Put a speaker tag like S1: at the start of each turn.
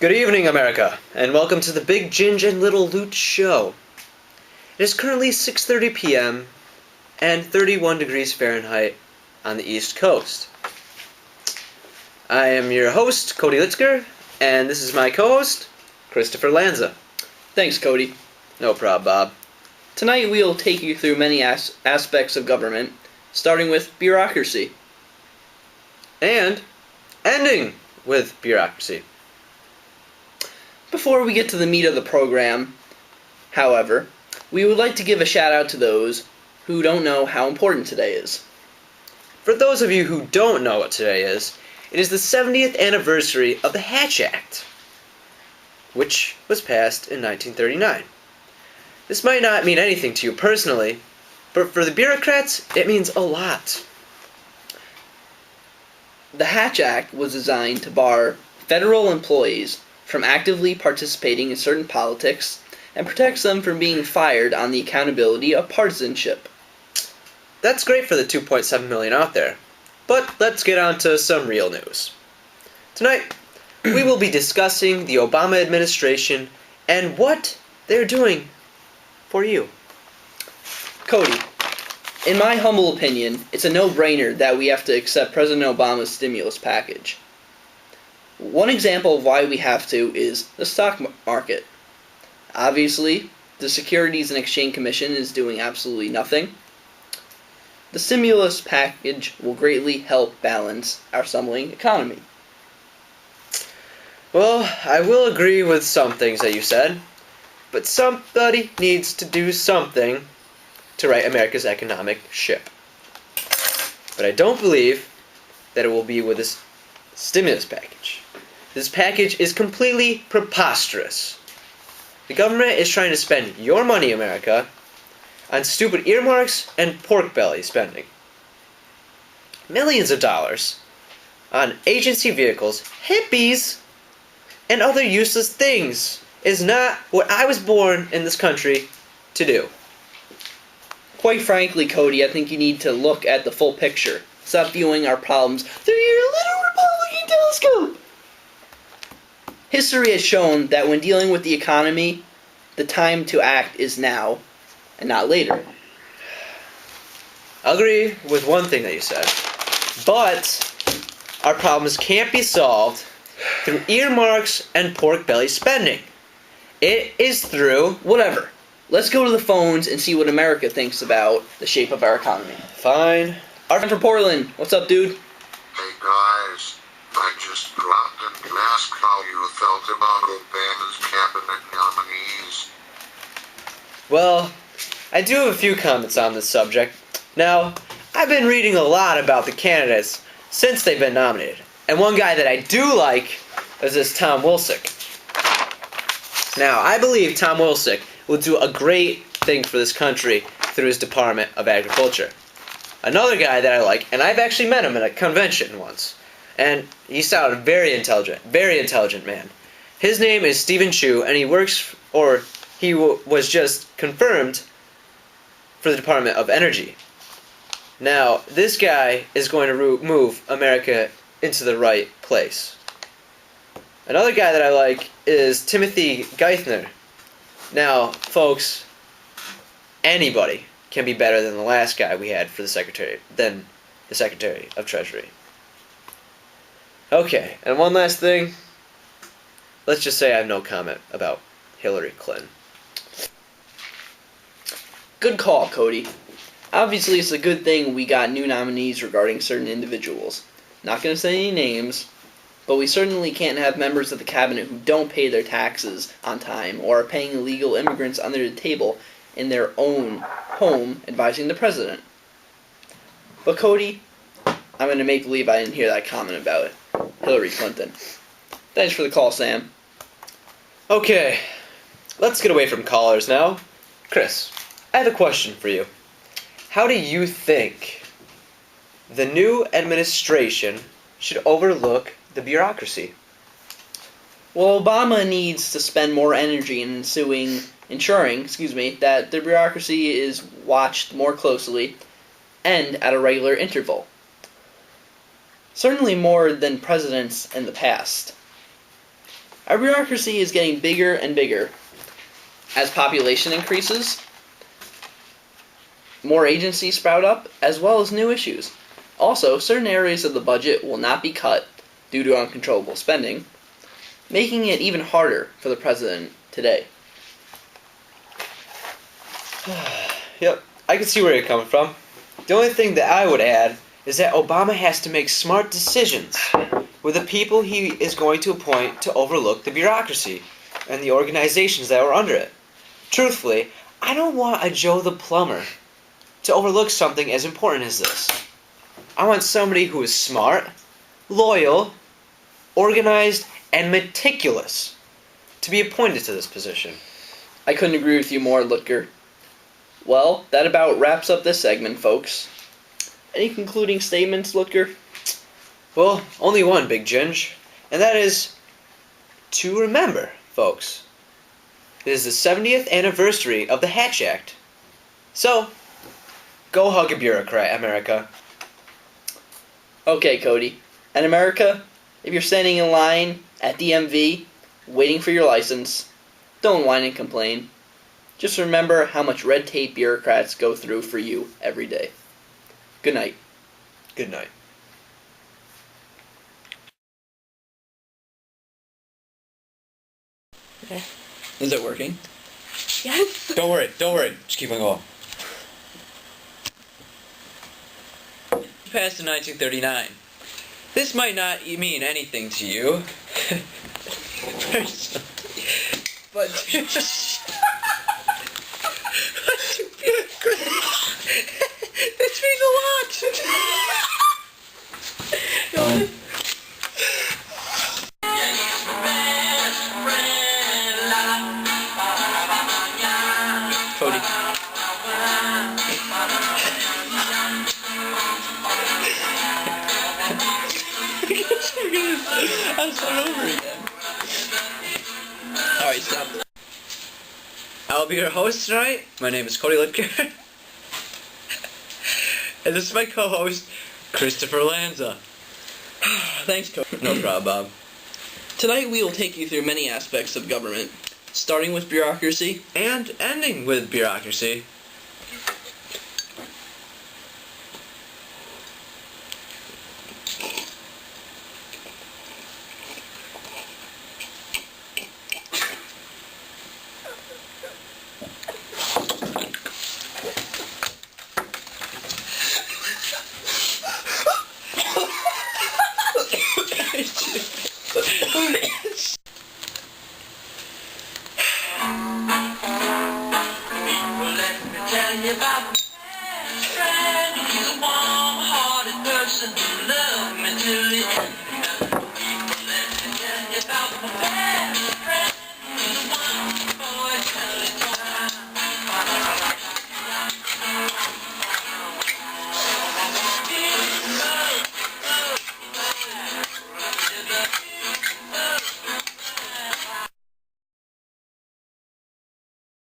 S1: Good evening, America, and welcome to the Big Ginge and Little Lute show. It is currently 6:30 p.m. and 31 degrees Fahrenheit on the East Coast. I am your host, Cody Litzker, and this is my co-host, Christopher Lanza.
S2: Thanks, Cody.
S1: No problem, Bob.
S2: Tonight we will take you through many aspects of government, starting with bureaucracy.
S1: And ending with bureaucracy.
S2: Before we get to the meat of the program, however, we would like to give a shout out to those who don't know how important today is.
S1: For those of you who don't know what today is, it is the 70th anniversary of the Hatch Act, which was passed in 1939. This might not mean anything to you personally, but for the bureaucrats, it means a lot.
S2: The Hatch Act was designed to bar federal employees from actively participating in certain politics and protects them from being fired on the accountability of partisanship.
S1: That's great for the 2.7 million out there, but let's get on to some real news. Tonight, we will be discussing the Obama administration and what they're doing for you.
S2: Cody, in my humble opinion, it's a no-brainer that we have to accept President Obama's stimulus package. One example of why we have to is the stock market. Obviously, the Securities and Exchange Commission is doing absolutely nothing. The stimulus package will greatly help balance our stumbling economy.
S1: Well, I will agree with some things that you said, but somebody needs to do something to right America's economic ship. But I don't believe that it will be with this stimulus package. This package is completely preposterous. The government is trying to spend your money, America, on stupid earmarks and pork belly spending. Millions of dollars on agency vehicles, hippies, and other useless things is not what I was born in this country to do.
S2: Quite frankly, Cody, I think you need to look at the full picture. Stop viewing our problems through your little Republican telescope. History has shown that when dealing with the economy, the time to act is now and not later.
S1: I agree with one thing that you said, but our problems can't be solved through earmarks and pork belly spending. It is through
S2: whatever. Let's go to the phones and see what America thinks about the shape of our economy.
S1: Fine.
S2: Our friend from Portland. What's up, dude?
S3: Hey guys, I just dropped in to ask how you felt about Obama's cabinet nominees.
S1: Well, I do have a few comments on this subject. Now, I've been reading a lot about the candidates since they've been nominated, and one guy that I do like is this Tom Vilsack. Now, I believe Tom Vilsack will do a great thing for this country through his Department of Agriculture. Another guy that I like, and I've actually met him at a convention once, and he sounded very intelligent man. His name is Stephen Chu, and he works, or he was just confirmed for the Department of Energy. Now, this guy is going to move America into the right place. Another guy that I like is Timothy Geithner. Now, folks, anybody can be better than the last guy we had for the Secretary of Treasury. Okay, and one last thing. Let's just say I have no comment about Hillary Clinton.
S2: Good call, Cody. Obviously, it's a good thing we got new nominees regarding certain individuals. Not going to say any names, but we certainly can't have members of the cabinet who don't pay their taxes on time or are paying illegal immigrants under the table in their own home advising the president. But Cody, I'm going to make believe I didn't hear that comment about Hillary Clinton. Thanks for the call, Sam.
S1: Okay, let's get away from callers now. Chris, I have a question for you. How do you think the new administration should overlook the bureaucracy?
S2: Well, Obama needs to spend more energy in ensuring that the bureaucracy is watched more closely and at a regular interval. Certainly more than presidents in the past. Our bureaucracy is getting bigger and bigger. As population increases, more agencies sprout up, as well as new issues. Also, certain areas of the budget will not be cut due to uncontrollable spending, making it even harder for the president today.
S1: Yep, I can see where you're coming from. The only thing that I would add is that Obama has to make smart decisions with the people he is going to appoint to overlook the bureaucracy and the organizations that are under it. Truthfully, I don't want a Joe the plumber to overlook something as important as this. I want somebody who is smart, loyal, organized, and meticulous to be appointed to this position.
S2: I couldn't agree with you more, Lutker. Well, that about wraps up this segment, folks. Any concluding statements, Lutker?
S1: Well, only one, Big Ginge, and that is to remember, folks. It is the 70th anniversary of the Hatch Act. So, go hug a bureaucrat, America.
S2: Okay, Cody. And America, if you're standing in line at DMV, waiting for your license, don't whine and complain. Just remember how much red tape bureaucrats go through for you every day. Good night.
S1: Good night.
S2: Is it working?
S4: Yes. Don't worry. Just keep on going. Passed in 1939. This might not mean anything to you. Personally. But this means a lot.
S2: Cody.
S4: I'll start over again. Alright, stop. I'll be your host tonight. My name is Cody Lutker. And this is my co-host, Christopher Lanza.
S2: Thanks, Cody.
S4: No problem, Bob.
S2: Tonight we will take you through many aspects of government, starting with bureaucracy
S4: And ending with bureaucracy.